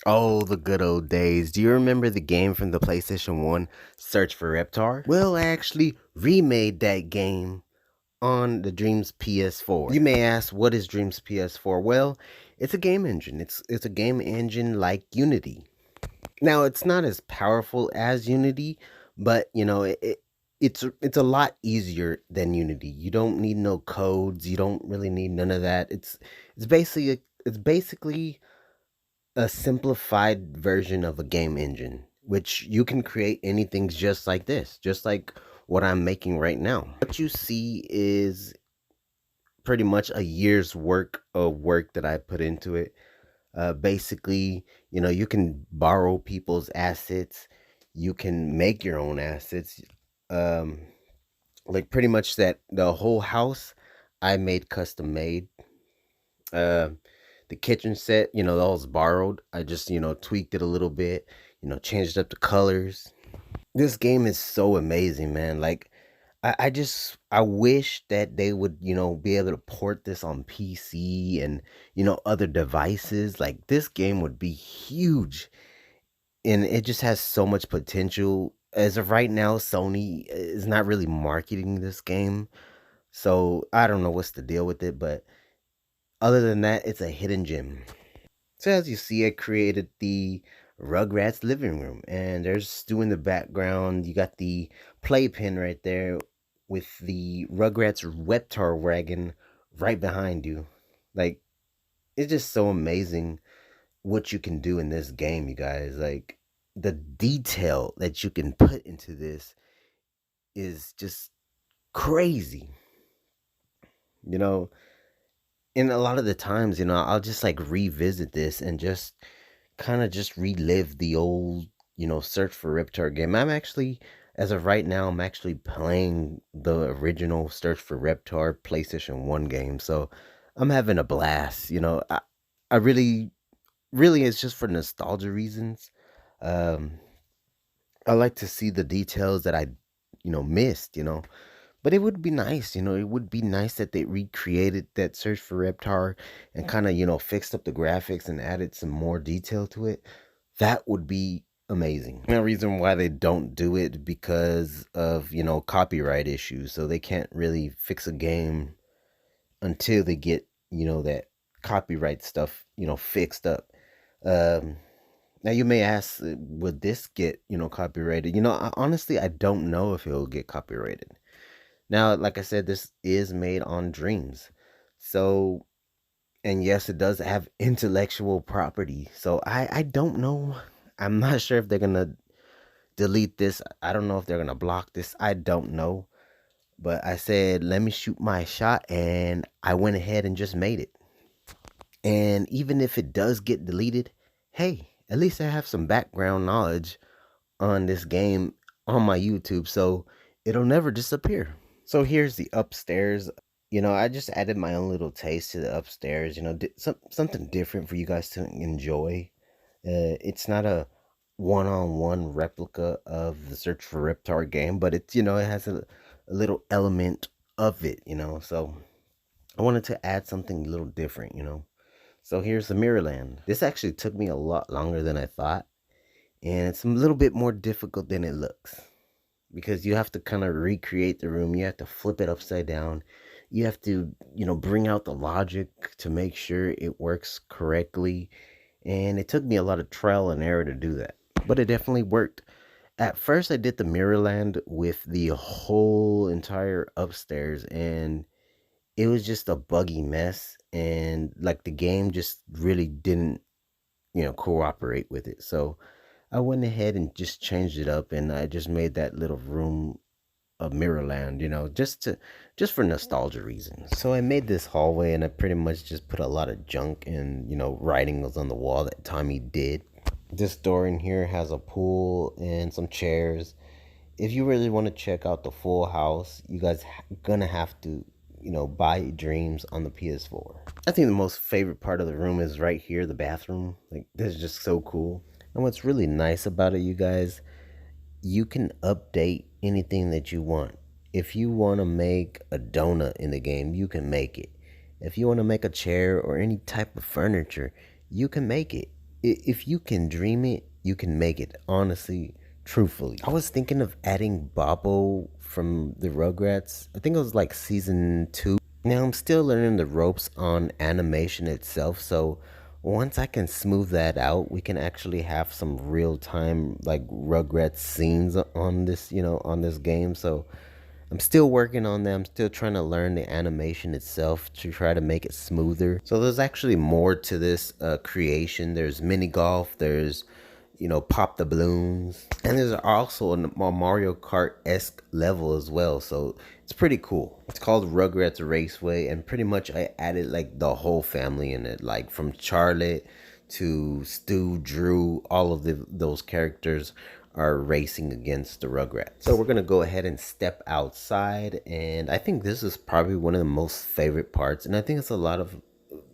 Oh, the good old days. Do you remember the game from the PlayStation 1, Search for Reptar? Well, I actually remade that game on the Dreams PS4. You may ask, what is Dreams PS4? Well, it's a game engine. It's a game engine like Unity. Now, it's not as powerful as Unity, but it's a lot easier than Unity. You don't need no codes. You don't really need none of that. It's basically a simplified version of a game engine, which you can create anything just like this, just like what I'm making right now. What you see is pretty much a year's work that I put into it. Basically, you can borrow people's assets, you can make your own assets. Um, like pretty much that the whole house I made custom made. Uh, the kitchen set, that was borrowed. I just, tweaked it a little bit, changed up the colors. This game is so amazing, man. Like, I wish that they would, be able to port this on PC and, other devices. Like, this game would be huge, and it just has so much potential. As of right now, Sony is not really marketing this game, so I don't know what's the deal with it, but other than that, it's a hidden gem. So as you see, I created the Rugrats living room, and there's Stu in the background. You got the playpen right there with the Rugrats Reptar wagon right behind you. Like, it's just so amazing what you can do in this game, you guys. Like, the detail that you can put into this is just crazy. You know, and a lot of the times, I'll just like revisit this and just kind of just relive the old, Search for Reptar game. As of right now, I'm actually playing the original Search for Reptar PlayStation 1 game. So I'm having a blast. I really, it's just for nostalgia reasons. Um, I like to see the details that I, missed, But it would be nice, it would be nice that they recreated that Search for Reptar and kind of, fixed up the graphics and added some more detail to it. That would be amazing. The reason why they don't do it because of, copyright issues. So they can't really fix a game until they get, that copyright stuff, fixed up. Um, Now you may ask, would this get, copyrighted? Honestly, I don't know if it'll get copyrighted. Now, like I said, this is made on Dreams. So, and yes, it does have intellectual property. So I don't know. I'm not sure if they're gonna delete this. I don't know if they're gonna block this. I don't know. But I said, let me shoot my shot, and I went ahead and just made it. And even if it does get deleted, hey, at least I have some background knowledge on this game on my YouTube, so it'll never disappear. So here's the upstairs. I just added my own little taste to the upstairs, something different for you guys to enjoy. It's not a one-on-one replica of the Search for Reptar game, but it has a little element of it, so I wanted to add something a little different. So here's the Mirrorland. This actually took me a lot longer than I thought, and it's a little bit more difficult than it looks because you have to kind of recreate the room. You have to flip it upside down. You have to, bring out the logic to make sure it works correctly. And it took me a lot of trial and error to do that, but it definitely worked. At first, I did the Mirrorland with the whole entire upstairs, and it was just a buggy mess. And like the game just really didn't, cooperate with it. So I went ahead and just changed it up, and I just made that little room a Mirrorland, just for nostalgia reasons. So I made this hallway, and I pretty much just put a lot of junk and writings on the wall that Tommy did. This door in here has a pool and some chairs. If you really want to check out the full house, you guys gonna have to buy Dreams on the PS4. I think the most favorite part of the room is right here, the bathroom. Like, this is just so cool. And what's really nice about it, you guys, you can update anything that you want. If you want to make a donut in the game, you can make it. If you want to make a chair or any type of furniture, you can make it. If you can dream it, you can make it. Honestly, truthfully, I was thinking of adding Bobbo from the Rugrats. I think it was like season 2. Now I'm still learning the ropes on animation itself, so once I can smooth that out, we can actually have some real time like Rugrats scenes on this, on this game. So I'm still working on them, still trying to learn the animation itself to try to make it smoother. So there's actually more to this creation. There's mini golf, there's, pop the balloons, and there's also a Mario Kart-esque level as well. So it's pretty cool. It's called Rugrats Raceway, and pretty much I added like the whole family in it, like from Charlotte to Stu, Drew, all of those characters are racing against the Rugrats. So we're gonna go ahead and step outside, and I think this is probably one of the most favorite parts, and I think it's a lot of,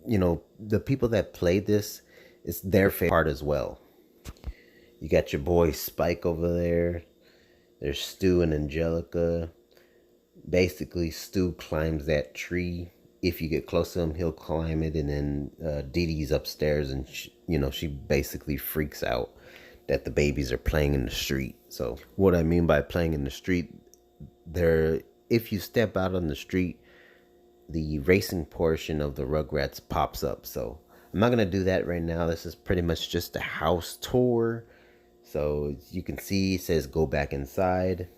the people that played this, it's their favorite part as well. You got your boy Spike over there. There's Stu and Angelica. Basically, Stu climbs that tree. If you get close to him, he'll climb it, and then Dee Dee's upstairs, and she basically freaks out that the babies are playing in the street. So what I mean by playing in the street, if you step out on the street, the racing portion of the Rugrats pops up. So I'm not gonna do that right now. This is pretty much just a house tour. So as you can see, it says go back inside.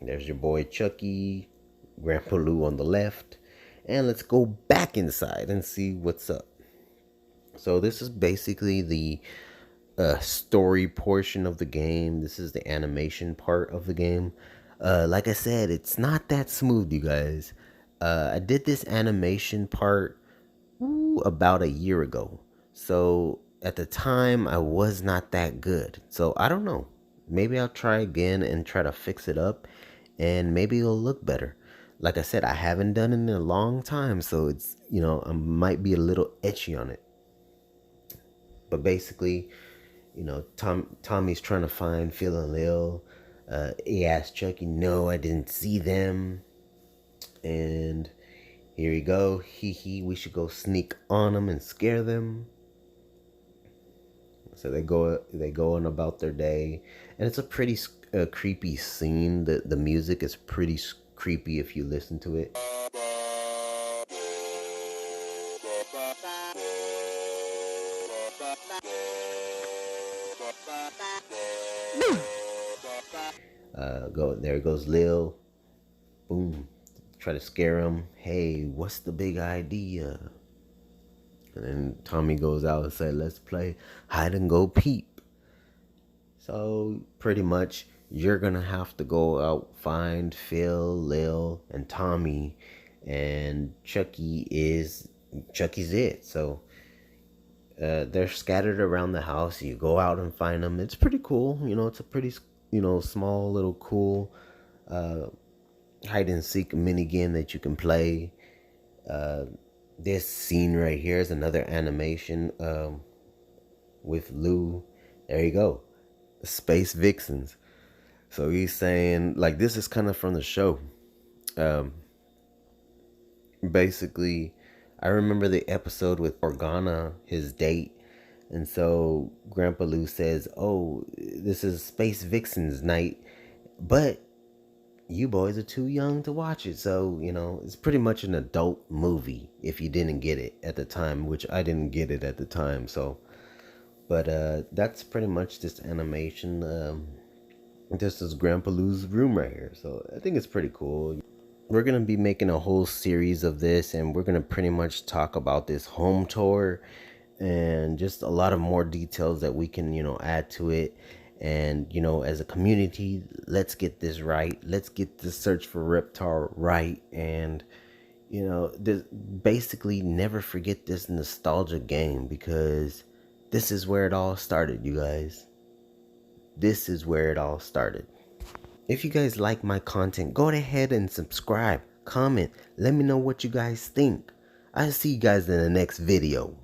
There's your boy Chucky, Grandpa Lou on the left, and let's go back inside and see what's up. So this is basically the story portion of the game. This is the animation part of the game. Like I said, it's not that smooth, you guys. I did this animation part about a year ago. So at the time, I was not that good. So I don't know. Maybe I'll try again and try to fix it up, and maybe it'll look better. Like I said, I haven't done it in a long time, so it's, I might be a little etchy on it. But basically, Tommy's trying to find Phil and Lil. He asked Chucky, no, I didn't see them. And here we go. We should go sneak on them and scare them. So they go on about their day, and it's a pretty creepy scene. The music is pretty creepy if you listen to it. There goes Lil. Boom. Try to scare him. Hey, what's the big idea? And then Tommy goes out and said, let's play hide and go peep. So pretty much you're gonna have to go out, find Phil, Lil, and Tommy, and Chucky's it. So they're scattered around the house. You go out and find them. It's pretty cool. It's a pretty small little cool hide and seek mini game that you can play. This scene right here is another animation with Lou. There you go, Space Vixens. So he's saying, like, this is kind of from the show. Basically, I remember the episode with Organa, his date, and so Grandpa Lou says, oh, this is Space Vixens night, but you boys are too young to watch it. So, it's pretty much an adult movie if you didn't get it at the time, which I didn't get it at the time. So, but that's pretty much this animation. This is Grandpa Lou's room right here. So I think it's pretty cool. We're going to be making a whole series of this, and we're going to pretty much talk about this home tour and just a lot of more details that we can, add to it. And, as a community, let's get this right. Let's get the search for Reptar right. And, basically never forget this nostalgia game, because this is where it all started, you guys. This is where it all started. If you guys like my content, go ahead and subscribe, comment, let me know what you guys think. I'll see you guys in the next video.